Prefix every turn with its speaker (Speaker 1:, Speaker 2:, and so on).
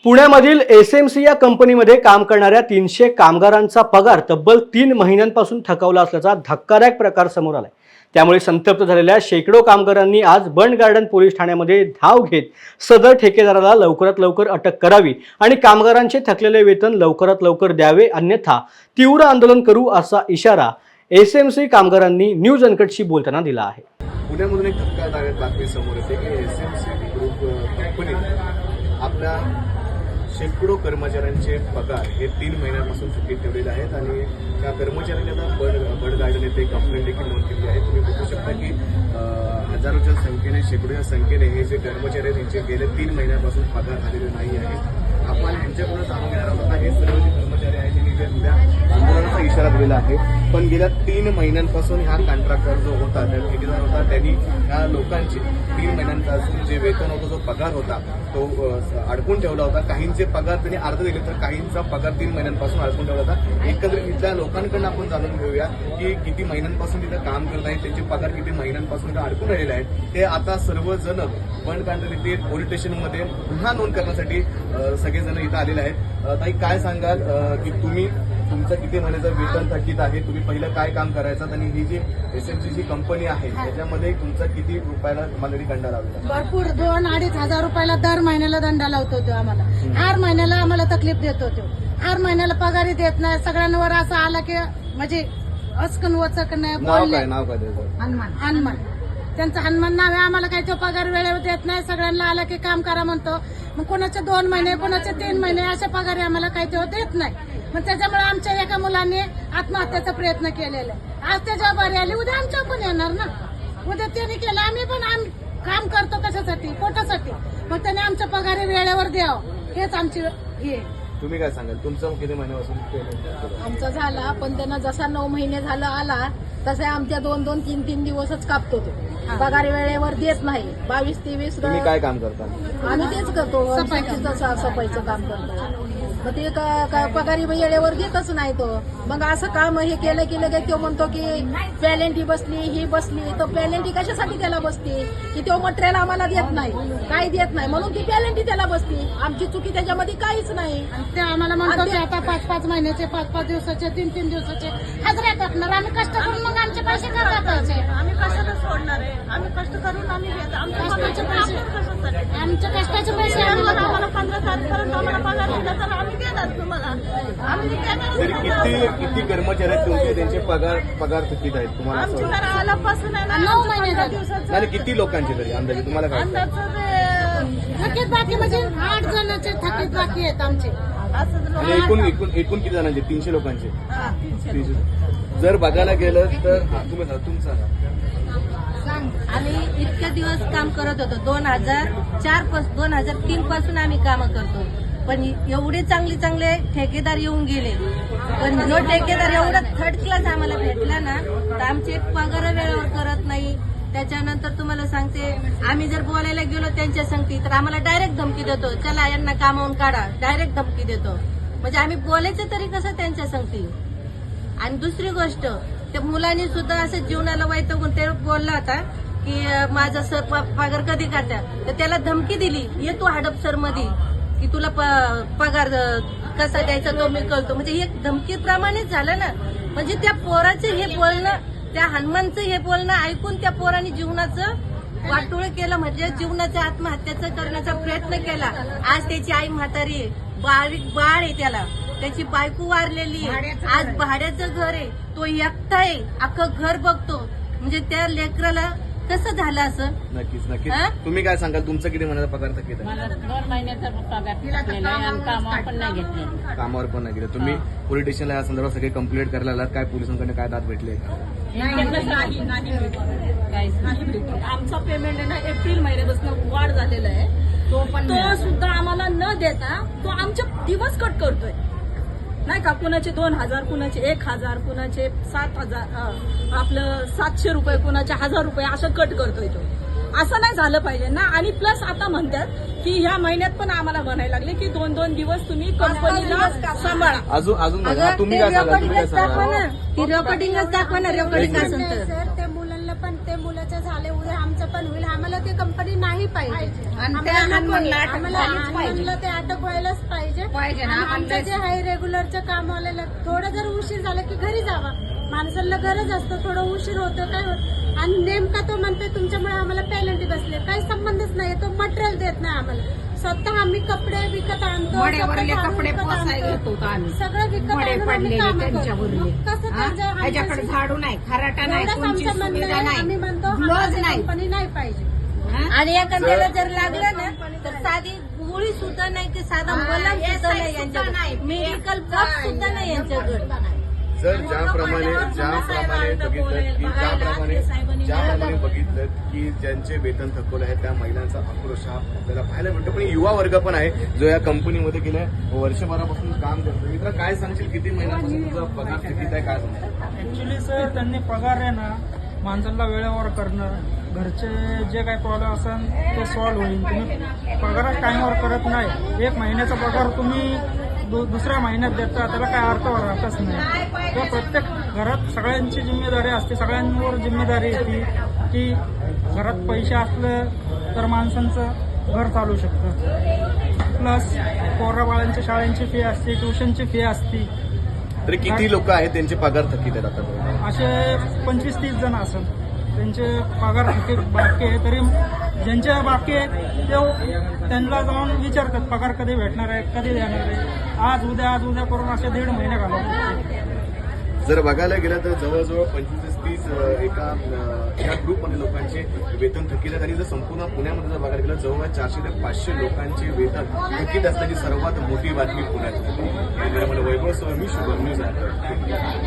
Speaker 1: पुण्यामधील एसएमसी या कंपनीमध्ये काम करणाऱ्या 300 कामगारांचा पगार तब्बल 3 महिन्यांपासून थकवला असल्याचा धक्कादायक प्रकार समोर आलाय। त्यामुळे संतप्त झालेल्या शेकडो कामगारांनी आज बंड गार्डन पोलीस ठाण्यामध्ये धाव घेत सदर ठेकेदाराला लवकरात लवकर अटक करावी आणि कामगारांचे थकलेले वेतन लवकरात लवकर द्यावे, अन्यथा तीव्र आंदोलन करू असा इशारा एसएमसी कामगारांनी न्यूज अनकटशी बोलताना दिला आहे।
Speaker 2: पुण्यामधून एक धक्कादायक बातमी समोर येते की एसएमसी ग्रुप कंपनी आपल्या शेकडो कर्मचाऱ्यांचे पगार हे 3 महिन्यांपासून थकीत ठेवलेले आहेत आणि त्या कर्मचाऱ्यांनी आता बर्ड गार्डन येथे कंप्लेंट देखील नोंद केली आहे। तुम्ही बघू शकता की हजारोच्या संख्येने शेकडोच्या संख्येने हे जे कर्मचारी आहेत त्यांचे गेले 3 महिन्यांपासून पगार झालेले नाही आहे। आपण यांच्याकडून जाणून घेणार आहोत हे सर्व जे कर्मचारी आहेत त्यांनी जे उद्या आंदोलनाचा इशारा दिलेला आहे, पण गेल्या 3 महिन्यांपासून हा कॉन्ट्रॅक्टर जो होता त्या ठेकेदार होता त्यांनी ह्या लोकांचे 3 महिन्यांपासून जे वेतन होतं, जो पगार होता तो अडकून ठेवला होता। काहींचे पगार त्यांनी अर्ध दिले तर काहींचा पगार 3 महिन्यांपासून अडकून ठेवला होता। एकंदरीत इथल्या लोकांकडून आपण जाणून घेऊया की किती महिन्यांपासून तिथं काम करत आहेत, त्यांचे पगार किती महिन्यांपासून अडकून राहिलेले आहेत। ते आता सर्वजण बंड गार्डन येथे पोलीस स्टेशनमध्ये गुन्हा नोंद करण्यासाठी सगळेजण इथं आलेले आहेत। ताई, काय सांगाल की तुमचं किती महिन्याचं वेतन थकीत आहे, तुम्ही पहिलं काय काम करायचं आणि ही जी एसएमसीची कंपनी आहे त्याच्यामध्ये तुमचा किती रुपयाला तुम्हाला दंड लावला?
Speaker 3: भरपूर 2-2.5 हजार रुपयाला दर महिन्याला दंड लावतो तो आम्हाला। 8 महिन्याला आम्हाला तकलीफ देतो तो। 8 महिन्याला पगारी देत नाही। सगळ्यांवर असं आला की म्हणजे अस्कन वचक नाही बोलले।
Speaker 2: नाव काय त्याचं?
Speaker 3: हनुमान त्यांचं हनुमान नाव आहे। आम्हाला काही तो पगार वेळेवर देत नाही। सगळ्यांना आला की काम करा म्हणतो। मग कोणाचे 2 महिने कोणाचे 3 महिने अशा पगारी आम्हाला काही तो देत नाही। मग त्याच्यामुळे आमच्या एका मुलांनी आत्महत्याचा प्रयत्न केलेला आहे। आज त्याच्या बारी आली, उद्या आमच्या पण येणार ना। उद्या त्यांनी केलं, आम्ही पण काम करतो कशासाठी, पोटासाठी। मग त्याने आमच्या पगारी वेळेवर द्यावं हेच आमची हे।
Speaker 2: तुम्ही काय सांगाल, तुमचं किती महिन्यापासून?
Speaker 4: आमचा झाला, पण त्यांना जसा 9 महिने झाला आला तसा आमच्या 2-2, 3-3 दिवसच कापतो तो। पगार वेळेवर देत नाही। 22-23
Speaker 2: तुम्ही काय काम करता?
Speaker 4: आम्ही तेच करतो, सफाईचं काम करतो। मग ते पगारी वेळेवर देतच नाही तो। मग असं काम हे केलं की लगेच तो म्हणतो की पॅलेंटी बसली, ही बसली। तो पॅलेंटी कशासाठी त्याला बसते की तो मटेरियल आम्हाला देत नाही, काही देत नाही म्हणून ती पॅलेंटी त्याला बसते। आमची चुकी त्याच्यामध्ये काहीच नाही।
Speaker 3: ते आम्हाला म्हणतो की आता 5-5 महिन्याचे, 5-5 दिवसाचे, 3-3 दिवसाचे हजऱ्या टाकणार। आम्ही कष्ट करून मग आमचे पैसे का कापायचे?
Speaker 5: आम्ही कशाला सोडणार आहे? आम्ही कष्ट करून आम्ही घेतो आमच्या
Speaker 3: कष्टाचे पैसे,
Speaker 5: कशासाठी?
Speaker 3: आमच्या कष्टाचे पैसे
Speaker 5: आम्हाला 15 तारखेपर्यंत आम्हाला पगार दिला तर आम्ही देणार तुम्हाला। आम्ही
Speaker 2: तरी किती कर्मचारी आहेत तुमचे, त्यांचे पगार थकीत आहेत तुम्हाला?
Speaker 5: आमची घर आल्यापासून आहे ना
Speaker 3: 9 महिने
Speaker 5: 15 दिवसाचं
Speaker 2: नाही, किती लोकांचे तरी अंदाजे तुम्हाला काय?
Speaker 5: अंदाजचं ते
Speaker 3: थकीत बाकी म्हणजे 8 जणांचे थकीत बाकी आहेत आमचे।
Speaker 5: असं
Speaker 2: म्हणजे एकूण किती जणांचे? 300 लोकांचे।
Speaker 5: 300.
Speaker 2: जर बघायला गेलं तर तुमचा
Speaker 6: आम्ही इतके दिवस काम करत होतो। 2003 पासून आम्ही काम करतो, पण एवढे चांगले ठेकेदार येऊन गेले, पण जो ठेकेदार एवढा 3rd क्लास आम्हाला भेटला ना, तर आमचे पगार वेळेवर करत नाही। त्याच्यानंतर तुम्हाला सांगते, आम्ही जर बोलायला गेलो त्यांच्या संगती तर आम्हाला डायरेक्ट धमकी देतो, चला यांना कामावून काढा, डायरेक्ट धमकी देतो। म्हणजे आम्ही बोलायचं तरी कसं त्यांच्या संगती? आणि दुसरी गोष्ट, त्या मुलांनी सुद्धा असं जीवनाला वैतागून ते बोलला होता की माझा सर पगार कधी काढता, तर त्याला धमकी दिली, ये तू हडपसर मध्ये की तुला पगार कसा द्यायचा तो मी कळतो। म्हणजे हे धमकीप्रमाणेच झालं ना। म्हणजे त्या पोराचं हे बोलणं, त्या हनुमानचं हे बोलणं ऐकून त्या पोराने जीवनाचं वाटोळ केलं, म्हणजे जीवनाचं आत्महत्याचं करण्याचा प्रयत्न केला। आज त्याची आई म्हातारी, बारीक बाळ आहे, त्याची बायको वारलेली आहे, आज भाड्याचं घर आहे, तो एकटा आहे, अख्खं घर बघतो। म्हणजे त्या लेकराला कसं झालं असं?
Speaker 2: नक्कीच। तुम्ही काय सांगाल, तुमचं किती महिन्याचा पगार थकीत आहे?
Speaker 7: मला 2 महिन्याचा पगार थकलेला आहे आणि कामावर पण नाही घेतले।
Speaker 2: कामावर पण नाही गेलं तुम्ही? पोलीस स्टेशनला या संदर्भात सगळे कंप्लेंट करायला आलात, काय पोलिसांकडे काय दाद भेटले?
Speaker 5: आमचा पेमेंट आहे ना एप्रिल महिन्यापासून वाढ झालेला आहे, तो सुद्धा आम्हाला न देता तो आमचे दिवस कट करतोय नाही का। कुणाचे 2000, कुणाचे 1000, कुणाचे 7000, आपलं 700 रुपये, कुणाचे 1000 रुपये असं कट करतोय तो। असं नाही झालं पाहिजे ना। आणि प्लस आता म्हणतात की ह्या महिन्यात पण आम्हाला म्हणायला लागले की 2-2 दिवस तुम्ही कंपनीला सांभाळा।
Speaker 2: अजून तुम्ही काय सांगाल?
Speaker 6: रेकॉर्डिंगच दाखवा ना, रेकॉर्डिंग असेल तर।
Speaker 3: सर, त्या मुलांना पण, ते मुलाचं झाले, उद्या आमचं पण होईल। आम्हाला ती कंपनी नाही झाली पाहिजे.
Speaker 4: आणि त्या
Speaker 3: आम्हाला
Speaker 4: हानमनला अटक झालीच पाहिजे.
Speaker 3: हानमनला ते अटक व्हायलाच पाहिजे.
Speaker 4: पाहिजे ना,
Speaker 3: आणि
Speaker 4: आम्हाला
Speaker 3: आमचं जे आहे रेग्युलरचं कामवाल्याला थोडं जर उशीर झाला की घरी जावा. माणसाला गरज असतं, थोडं उशीर होतं काय होत. आणि नेमका तो म्हणतोय तुमच्यामुळे आम्हाला पेनल्टी बसले. काही संबंधच नाही, तो मटेरियल देत नाही आम्हाला. स्वतः आम्ही कपडे विकत आणतो,
Speaker 4: मड्यावरले
Speaker 3: स्वतः
Speaker 4: कपडे
Speaker 3: विकत
Speaker 4: पोसाय
Speaker 3: आणतो.
Speaker 4: घेतो आम्ही.
Speaker 3: सगळं विकत
Speaker 4: मडे
Speaker 3: आणून आम्ही
Speaker 4: पडलेले
Speaker 3: कामं करतो.
Speaker 4: त्यांच्यावरले.
Speaker 3: मग कसं
Speaker 4: हा?
Speaker 3: त्यांच्या-
Speaker 4: ह्याच्याकडे झाडू नाही, खराटा नाही,
Speaker 3: एवढंच
Speaker 4: कोणची
Speaker 3: आमचं म्हणणं
Speaker 4: सुविधा
Speaker 3: आहे.
Speaker 4: नाही,
Speaker 3: आम्ही म्हणतो
Speaker 4: ग्लोव्ज
Speaker 3: आम्हाला
Speaker 4: नाही.
Speaker 3: कंपनी नाही पाहिजे.
Speaker 6: आणि एखाद्याला जर लागलं ना तर साधी गोळी सुद्धा नाही की साधा मलम सुद्धा नाही यांच्याकडे, मेडिकल बॉक्स सुद्धा नाही यांच्याकडे.
Speaker 2: जर ज्याप्रमाणे बघितलं की ज्याप्रमाणे बघितलं की ज्यांचे वेतन थकवलं आहे त्या महिलांचा आक्रोश हा आपल्याला पाहायला मिळतो. पण युवा वर्ग पण आहे जो या कंपनीमध्ये गेल्या वर्षभरापासून काम करतो. मित्र, काय सांगशील, किती महिन्यापासून तुझा पगार किती आहे, काय सांगशील?
Speaker 8: ऍक्च्युली सर त्यांनी पगार आहे ना माणसाला वेळेवर करणं, घरचे जे काही प्रॉब्लेम असेल ते सॉल्व्ह होईल. तुम्ही पगार टाईमवर करत नाही, एक महिन्याचा पगार तुम्ही दुसऱ्या महिन्यात देता, त्याला काय अर्थ राहतच नाही. तर प्रत्येक घरात सगळ्यांची जिम्मेदारी असते, सगळ्यांवर जिम्मेदारी येते की घरात पैसे असलं तर माणसांचं घर चालू शकतं. प्लस पोराबाळांच्या शाळेची फी असते, ट्युशनची फी असते.
Speaker 2: तरी किती लोक आहेत त्यांचे पगार थकीत आहेत आता?
Speaker 8: असे 25-30 जण असेल त्यांचे पगार थकीत बाकी आहे. तरी ज्यांचे बाकी आहेत ते त्यांना जाऊन विचारतात पगार कधी भेटणार आहे, कधी देणार आहे. आज उद्या करून असे 1.5 महिने घालवतात.
Speaker 2: जर बघायला गेलं तर जवळजवळ 25-30 एका ग्रुपमध्ये लोकांचे वेतन थकीत आहेत. आणि जर संपूर्ण पुण्यामध्ये जर बघायला गेलं जवळपास 400 ते 500 लोकांचे वेतन थकीत असल्याची सर्वात मोठी बातमी पुण्यात. वैभव सह मी शुभम न्यूज आहे.